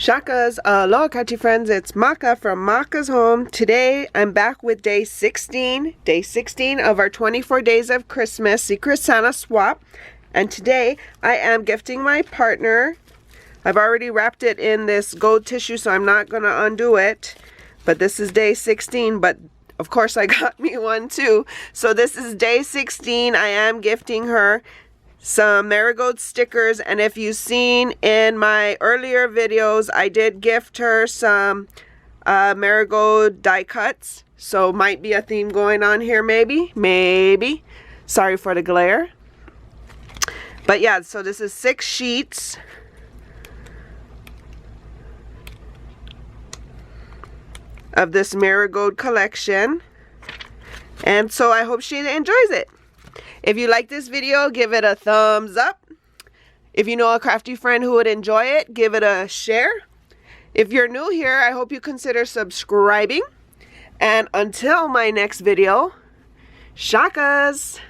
Shakas, aloha crafty friends, it's Maka from Makaz Home. Today I'm back with day 16 of our 24 days of Christmas Secret Santa swap. And today I am gifting my partner. I've already wrapped it in this gold tissue, so I'm not going to undo it. But this is day 16, but of course I got me one too. So this is day 16. I am gifting her some marigold stickers, and if you've seen in my earlier videos, I did gift her some marigold die cuts, so might be a theme going on here, maybe. Sorry for the glare. But yeah, so this is 6 sheets of this marigold collection, and so I hope she enjoys it. If you like this video, give it a thumbs up. If you know a crafty friend who would enjoy it, give it a share. If you're new here, I hope you consider subscribing. And until my next video, shakas!